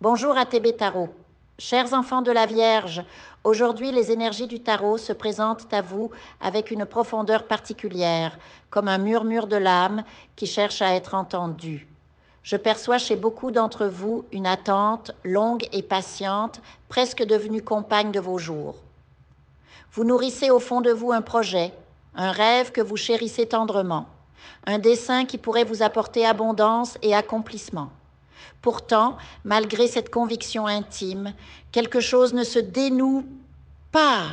Bonjour à TB Tarot. Chers enfants de la Vierge, aujourd'hui les énergies du tarot se présentent à vous avec une profondeur particulière, comme un murmure de l'âme qui cherche à être entendu. Je perçois chez beaucoup d'entre vous une attente longue et patiente, presque devenue compagne de vos jours. Vous nourrissez au fond de vous un projet, un rêve que vous chérissez tendrement, un dessein qui pourrait vous apporter abondance et accomplissement. Pourtant, malgré cette conviction intime, quelque chose ne se dénoue pas,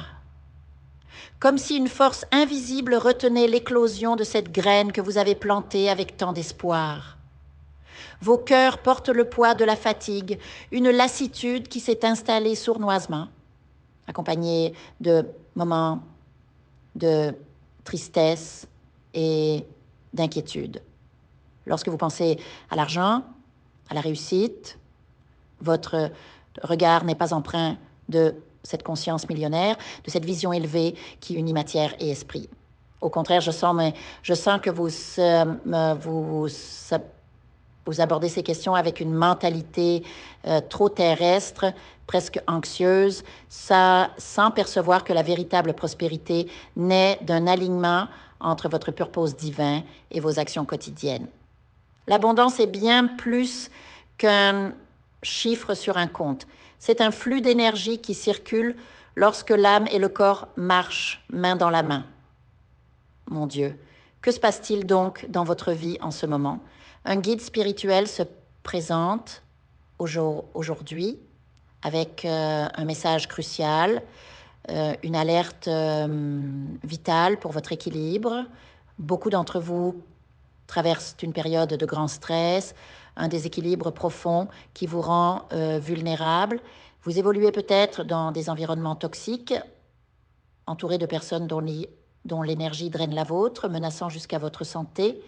comme si une force invisible retenait l'éclosion de cette graine que vous avez plantée avec tant d'espoir. Vos cœurs portent le poids de la fatigue, une lassitude qui s'est installée sournoisement, accompagnée de moments de tristesse et d'inquiétude. Lorsque vous pensez à l'argent, à la réussite, votre regard n'est pas empreint de cette conscience millionnaire, de cette vision élevée qui unit matière et esprit. Au contraire, je sens que vous abordez ces questions avec une mentalité trop terrestre, presque anxieuse, sans percevoir que la véritable prospérité naît d'un alignement entre votre purpose divin et vos actions quotidiennes. L'abondance est bien plus qu'un chiffre sur un compte. C'est un flux d'énergie qui circule lorsque l'âme et le corps marchent main dans la main. Mon Dieu, que se passe-t-il donc dans votre vie en ce moment? Un guide spirituel se présente aujourd'hui avec un message crucial, une alerte vitale pour votre équilibre. Beaucoup d'entre vous traversent une période de grand stress, un déséquilibre profond qui vous rend vulnérable. Vous évoluez peut-être dans des environnements toxiques, entourés de personnes dont l'énergie draine la vôtre, menaçant jusqu'à votre santé.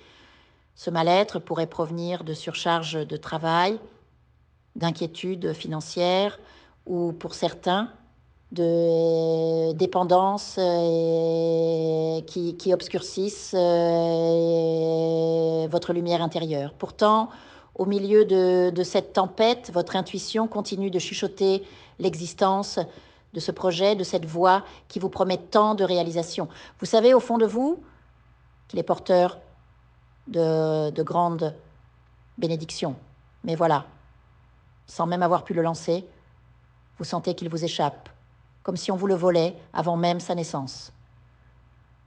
Ce mal-être pourrait provenir de surcharge de travail, d'inquiétudes financières ou, pour certains, de dépendances qui obscurcissent votre lumière intérieure. Pourtant, au milieu de cette tempête, votre intuition continue de chuchoter l'existence de ce projet, de cette voie qui vous promet tant de réalisations. Vous savez au fond de vous qu'il est porteur de grandes bénédictions. Mais voilà, sans même avoir pu le lancer, vous sentez qu'il vous échappe, comme si on vous le volait avant même sa naissance.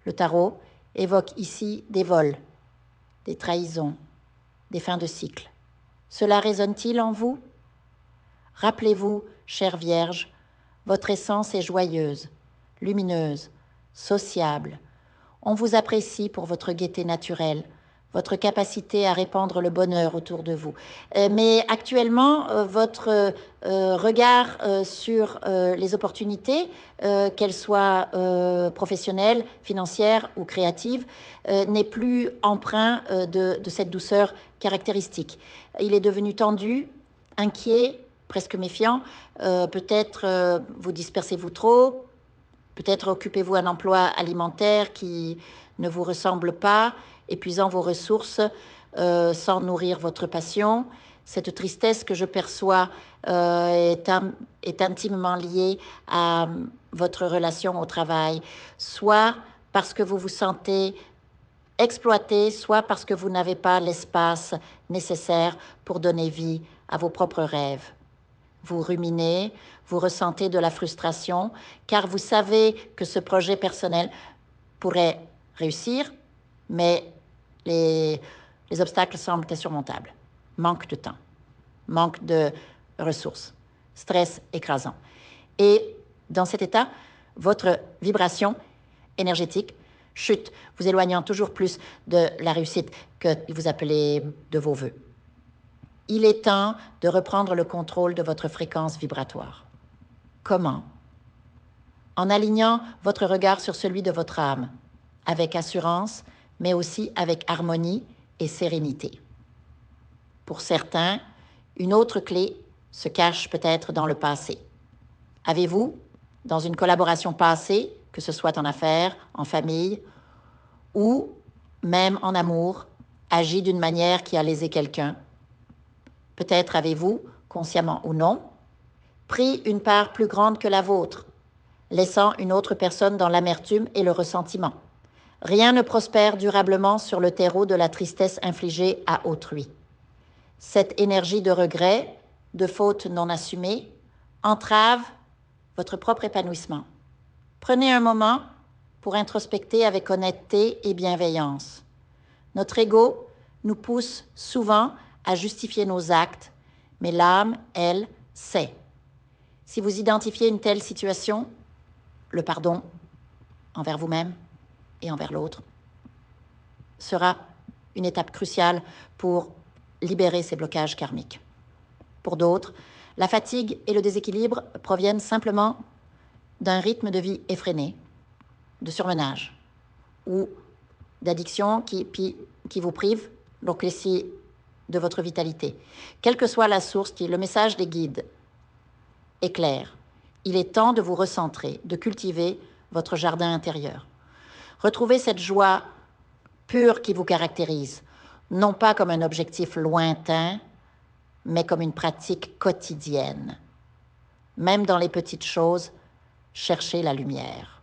Le tarot évoque ici des vols, des trahisons, des fins de cycle. Cela résonne-t-il en vous? Rappelez-vous, chère Vierge, votre essence est joyeuse, lumineuse, sociable. On vous apprécie pour votre gaieté naturelle, votre capacité à répandre le bonheur autour de vous. Mais actuellement, votre regard sur les opportunités, qu'elles soient professionnelles, financières ou créatives, n'est plus empreint de cette douceur caractéristique. Il est devenu tendu, inquiet, presque méfiant. Peut-être vous dispersez-vous trop, peut-être occupez-vous un emploi alimentaire qui ne vous ressemble pas, épuisant vos ressources sans nourrir votre passion. Cette tristesse que je perçois est intimement liée à votre relation au travail, soit parce que vous vous sentez exploité, soit parce que vous n'avez pas l'espace nécessaire pour donner vie à vos propres rêves. Vous ruminez, vous ressentez de la frustration, car vous savez que ce projet personnel pourrait réussir, mais les obstacles semblent insurmontables. Manque de temps, manque de ressources, stress écrasant. Et dans cet état, votre vibration énergétique chute, vous éloignant toujours plus de la réussite que vous appelez de vos voeux. Il est temps de reprendre le contrôle de votre fréquence vibratoire. Comment? En alignant votre regard sur celui de votre âme, avec assurance, mais aussi avec harmonie et sérénité. Pour certains, une autre clé se cache peut-être dans le passé. Avez-vous, dans une collaboration passée, que ce soit en affaires, en famille, ou même en amour, agi d'une manière qui a lésé quelqu'un? Peut-être avez-vous consciemment ou non, pris une part plus grande que la vôtre, laissant une autre personne dans l'amertume et le ressentiment. Rien ne prospère durablement sur le terreau de la tristesse infligée à autrui. Cette énergie de regret, de faute non assumée, entrave votre propre épanouissement. Prenez un moment pour introspecter avec honnêteté et bienveillance. Notre ego nous pousse souvent à justifier nos actes, mais l'âme, elle, sait. Si vous identifiez une telle situation, le pardon envers vous-même et envers l'autre sera une étape cruciale pour libérer ces blocages karmiques. Pour d'autres, la fatigue et le déséquilibre proviennent simplement d'un rythme de vie effréné, de surmenage ou d'addiction qui vous prive, donc ici, de votre vitalité. Quelle que soit la source, le message des guides est clair. Il est temps de vous recentrer, de cultiver votre jardin intérieur. Retrouvez cette joie pure qui vous caractérise, non pas comme un objectif lointain, mais comme une pratique quotidienne. Même dans les petites choses, cherchez la lumière.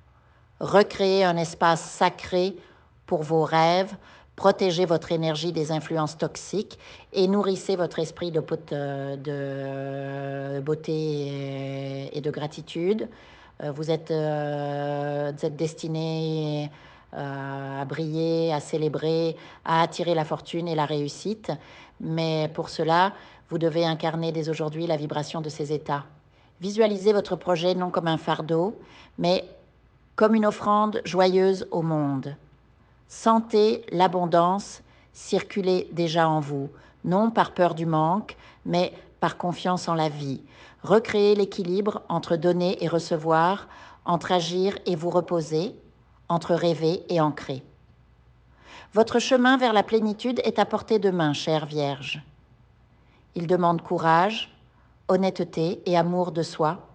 Recréez un espace sacré pour vos rêves, protégez votre énergie des influences toxiques et nourrissez votre esprit de beauté et de gratitude. Vous êtes destiné à briller, à célébrer, à attirer la fortune et la réussite. Mais pour cela, vous devez incarner dès aujourd'hui la vibration de ces états. Visualisez votre projet non comme un fardeau, mais comme une offrande joyeuse au monde. Sentez l'abondance circuler déjà en vous, non par peur du manque, mais par confiance en la vie. Recréez l'équilibre entre donner et recevoir, entre agir et vous reposer, entre rêver et ancrer. Votre chemin vers la plénitude est à portée de main, chère Vierge. Il demande courage, honnêteté et amour de soi,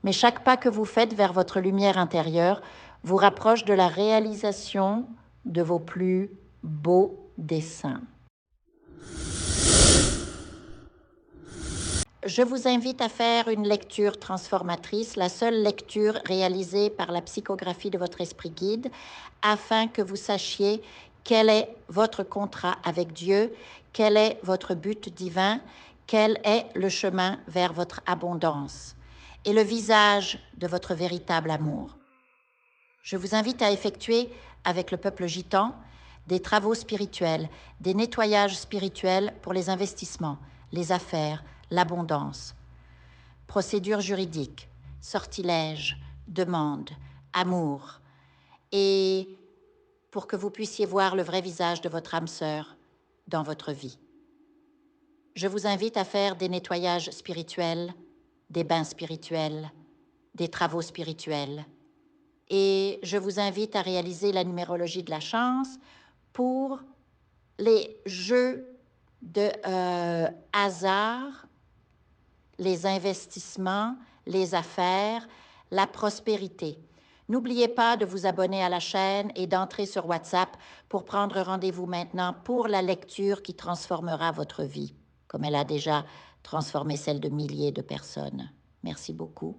mais chaque pas que vous faites vers votre lumière intérieure vous rapproche de la réalisation de vos plus beaux desseins. Je vous invite à faire une lecture transformatrice, la seule lecture réalisée par la psychographie de votre esprit guide, afin que vous sachiez quel est votre contrat avec Dieu, quel est votre but divin, quel est le chemin vers votre abondance et le visage de votre véritable amour. Je vous invite à effectuer avec le peuple gitan des travaux spirituels, des nettoyages spirituels pour les investissements, les affaires, l'abondance. Procédures juridiques, sortilèges, demandes, amour. Et pour que vous puissiez voir le vrai visage de votre âme sœur dans votre vie. Je vous invite à faire des nettoyages spirituels, des bains spirituels, des travaux spirituels. Et je vous invite à réaliser la numérologie de la chance pour les jeux de hasard, les investissements, les affaires, la prospérité. N'oubliez pas de vous abonner à la chaîne et d'entrer sur WhatsApp pour prendre rendez-vous maintenant pour la lecture qui transformera votre vie, comme elle a déjà transformé celle de milliers de personnes. Merci beaucoup.